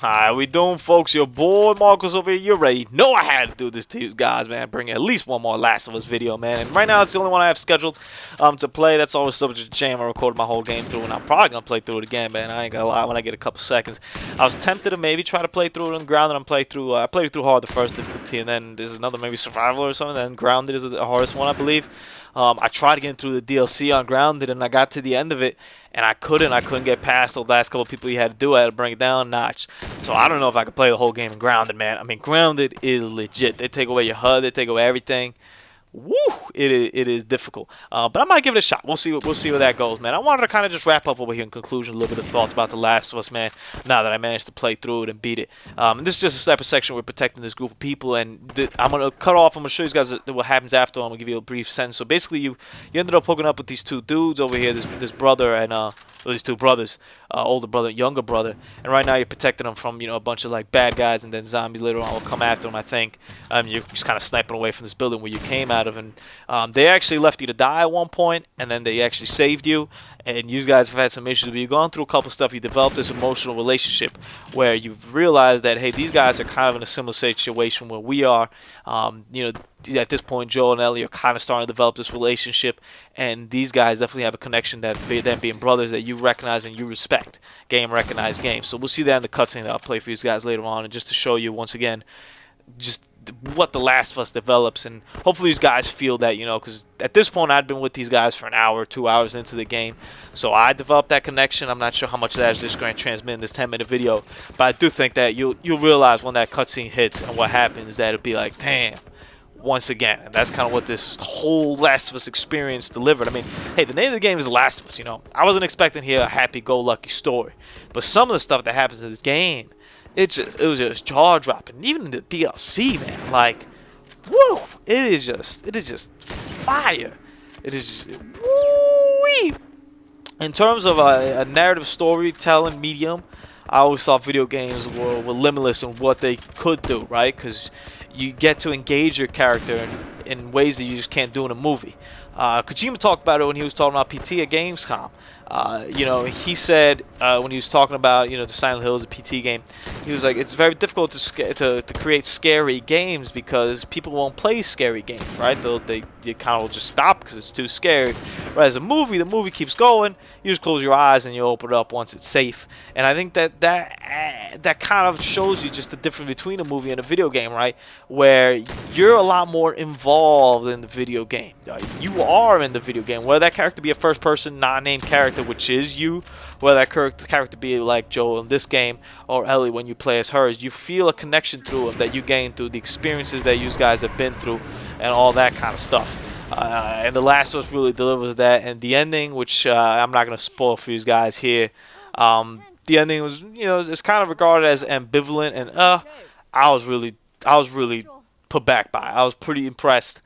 How we doing, folks? Your boy Marcos over here. You already know I had to do this to you guys, man. Bring at least one more Last of Us video, man. And right now, it's the only one I have scheduled to play. That's always subject to change. I recorded my whole game through, and I'm probably gonna play through it again, man. I ain't gonna lie. When I get a couple seconds, I was tempted to maybe try to play through it on Grounded. I played it through hard the first difficulty, and then there's another maybe Survival or something. Then Grounded is the hardest one, I believe. I tried getting through the DLC on Grounded, and I got to the end of it, and I couldn't get past the last couple of people you had to do. I had to bring it down a notch. So I don't know if I could play the whole game in Grounded, man. I mean, Grounded is legit. They take away your HUD, they take away everything. Woo! It is difficult, but I might give it a shot. We'll see where that goes, man. I wanted to kind of just wrap up over here in conclusion, a little bit of thoughts about The Last of Us, man. Now that I managed to play through it and beat it, and this is just a separate section. We're protecting this group of people, and I'm gonna cut off. I'm gonna show you guys what happens after. I'm gonna give you a brief sentence. So basically, you ended up hooking up with these two dudes over here, this brother and these two brothers, older brother, younger brother, and right now you're protecting them from a bunch of like bad guys, and then zombies later on will come after them. I think you're just kind of sniping away from this building where you came out of, and they actually left you to die at one point, and then they actually saved you. And you guys have had some issues, but you've gone through a couple stuff. You developed this emotional relationship where you've realized that, hey, these guys are kind of in a similar situation where we are. At this point, Joel and Ellie are kind of starting to develop this relationship, and these guys definitely have a connection, that them being brothers that you recognize and you respect. Game recognized game. So we'll see that in the cutscene that I'll play for you guys later on, and just to show you once again, just what The Last of Us develops, and hopefully these guys feel that, because at this point I'd been with these guys for an hour, 2 hours into the game, so I developed that connection. I'm not sure how much of that is just going to transmit in this 10-minute video, but I do think that you'll realize when that cutscene hits and what happens, that it'll be like, damn, once again. And that's kind of what this whole Last of Us experience delivered. I mean, hey, the name of the game is The Last of Us, I wasn't expecting here a happy-go-lucky story, but some of the stuff that happens in this game, it was just jaw-dropping. Even the DLC, man, like, woo! It is just fire. It is just, woo-wee! In terms of a narrative storytelling medium, I always thought video games were limitless in what they could do, right? Because you get to engage your character in ways that you just can't do in a movie. Kojima talked about it when he was talking about PT at Gamescom. He said when he was talking about the Silent Hill is a PT game, he was like, it's very difficult to create scary games because people won't play scary games, right? They kind of will just stop because it's too scary. Whereas a movie, the movie keeps going. You just close your eyes and you open it up once it's safe. And I think that kind of shows you just the difference between a movie and a video game, right? Where you're a lot more involved in the video game. You are in the video game. Whether that character be a first-person, non-named character, which is you, whether that character be like Joel in this game, or Ellie when you play as hers, you feel a connection through them that you gain through the experiences that you guys have been through and all that kind of stuff. And The Last of Us really delivers that. And the ending, which I'm not going to spoil for you guys here, the ending was, it's kind of regarded as ambivalent, and I was really put back by it. I was pretty impressed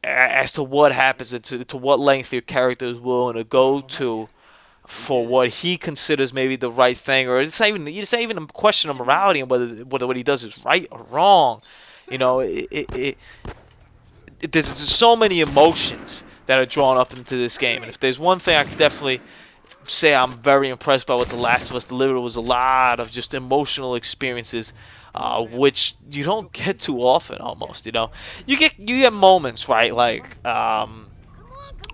as to what happens and to what length your character is willing to go to for what he considers maybe the right thing, or it's not even a question of morality and whether what he does is right or wrong. There's so many emotions that are drawn up into this game, and if there's one thing I could definitely say I'm very impressed by what The Last of Us delivered, was a lot of just emotional experiences, which you don't get too often. Almost, you get moments, right? Like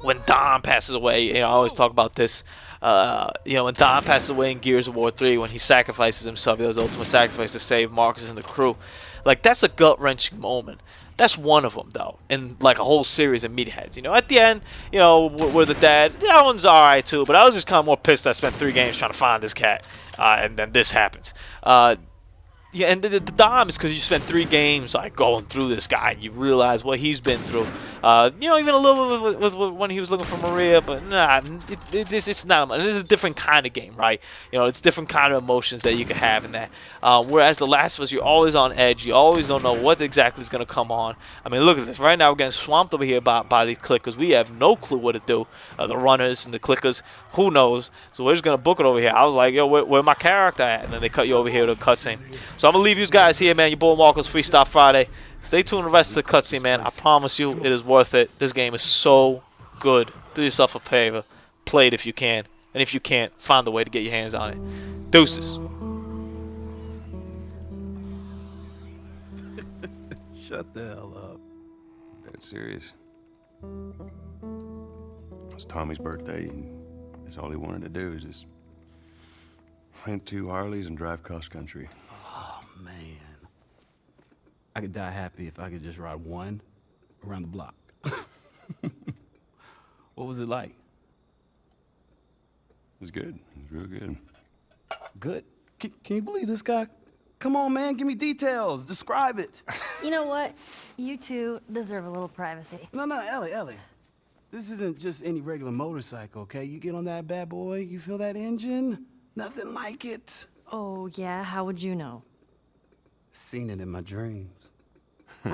when Don passes away. I always talk about this. When Don passes away in Gears of War 3, when he sacrifices himself, he does the ultimate sacrifice to save Marcus and the crew. Like, that's a gut-wrenching moment. That's one of them, though, in like a whole series of meatheads. At the end, where the dad, that one's alright too, but I was just kind of more pissed. I spent 3 games trying to find this cat, and then this happens. Yeah, and the dime is because you spent 3 games like going through this guy, and you realize what he's been through. Even a little bit with when he was looking for Maria, but nah, it's not. It is a different kind of game, right? It's different kind of emotions that you can have in that. Whereas The Last of Us, you're always on edge. You always don't know what exactly is going to come on. I mean, look at this. Right now, we're getting swamped over here by these clickers. We have no clue what to do. The runners and the clickers, who knows? So we're just going to book it over here. I was like, yo, where my character at? And then they cut you over here to a cutscene. So I'm going to leave you guys here, man. Your boy Marcos, Freestyle Friday. Stay tuned to the rest of the cutscene, man. I promise you it is worth it. This game is so good. Do yourself a favor. Play it if you can. And if you can't, find a way to get your hands on it. Deuces. Shut the hell up. That's serious. It's Tommy's birthday, and that's all he wanted to do is just rent 2 Harleys and drive cross country. Oh, man. I could die happy if I could just ride one around the block. What was it like? It was good. It was real good. Good? Can you believe this guy? Come on, man, give me details. Describe it. You know what? You two deserve a little privacy. No, Ellie. This isn't just any regular motorcycle, okay? You get on that bad boy, you feel that engine? Nothing like it. Oh, yeah? How would you know? Seen it in my dreams. Okay.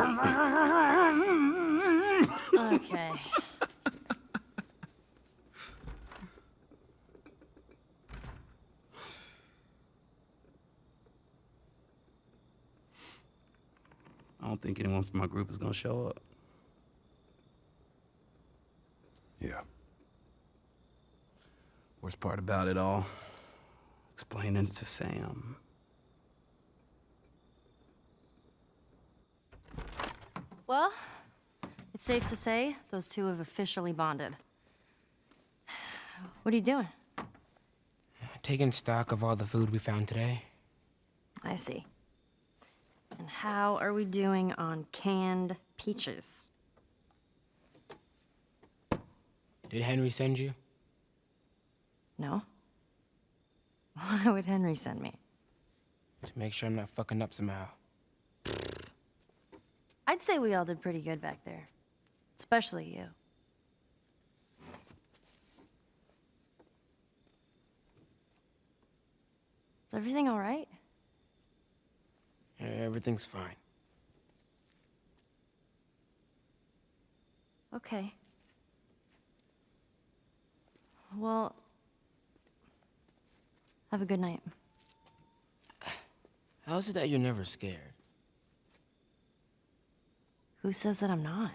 I don't think anyone from my group is gonna show up. Yeah. Worst part about it all, explaining it to Sam. Well, it's safe to say those two have officially bonded. What are you doing? Taking stock of all the food we found today. I see. And how are we doing on canned peaches? Did Henry send you? No? Why would Henry send me? To make sure I'm not fucking up somehow. I'd say we all did pretty good back there. Especially you. Is everything all right? Yeah, everything's fine. Okay. Well, have a good night. How is it that you're never scared? Who says that I'm not?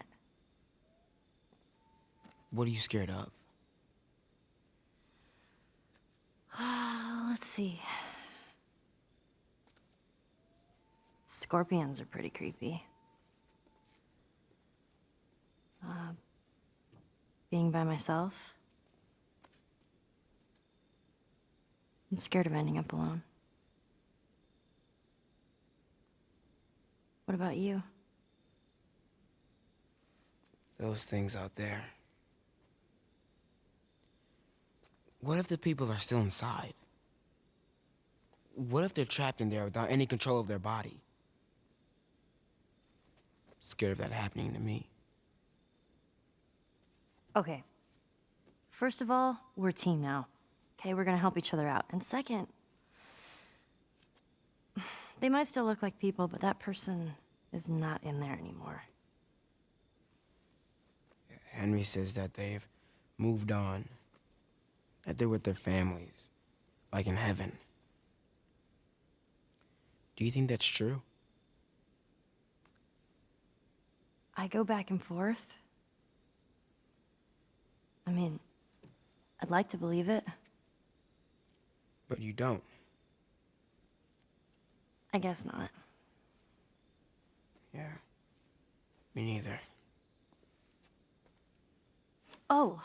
What are you scared of? Let's see. Scorpions are pretty creepy. Being by myself. I'm scared of ending up alone. What about you? Those things out there. What if the people are still inside? What if they're trapped in there without any control of their body? Scared of that happening to me. Okay. First of all, we're a team now. Okay, we're gonna help each other out. And second, they might still look like people, but that person is not in there anymore. Henry says that they've moved on. That they're with their families. Like in heaven. Do you think that's true? I go back and forth. I mean, I'd like to believe it. But you don't. I guess not. Yeah. Me neither. Oh.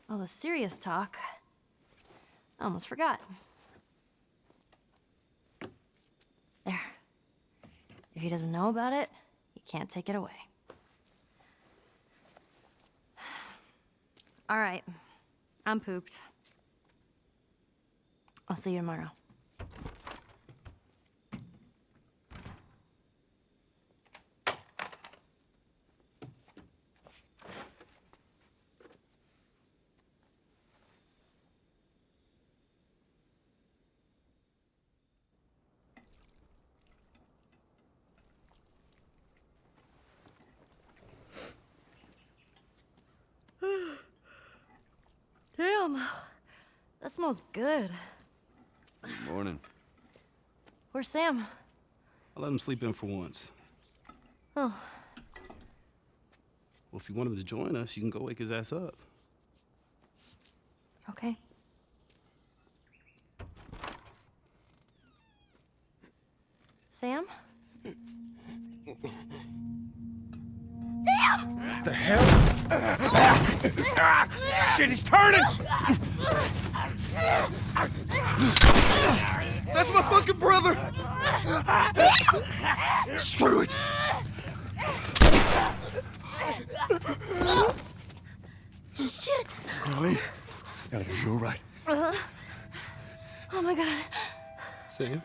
All the serious talk. I almost forgot. There. If he doesn't know about it, he can't take it away. All right. I'm pooped. I'll see you tomorrow. Damn, that smells good. Good morning. Where's Sam? I let him sleep in for once. Oh, Well, if you want him to join us, you can go wake his ass up. okay. Sam? The hell? Shit, he's turning! That's my fucking brother! Screw it! Shit! Ellie? Ellie, are you alright? Oh my god. Sam?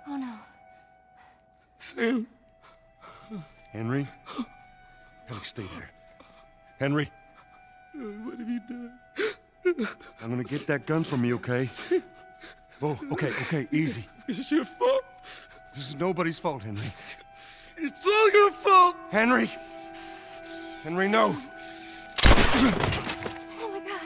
Oh no. Sam? Henry? Ellie, stay there. Henry? What have you done? I'm gonna get that gun from you, okay? Oh, okay, easy. This is your fault. This is nobody's fault, Henry. It's all your fault. Henry! Henry, no! Oh my god.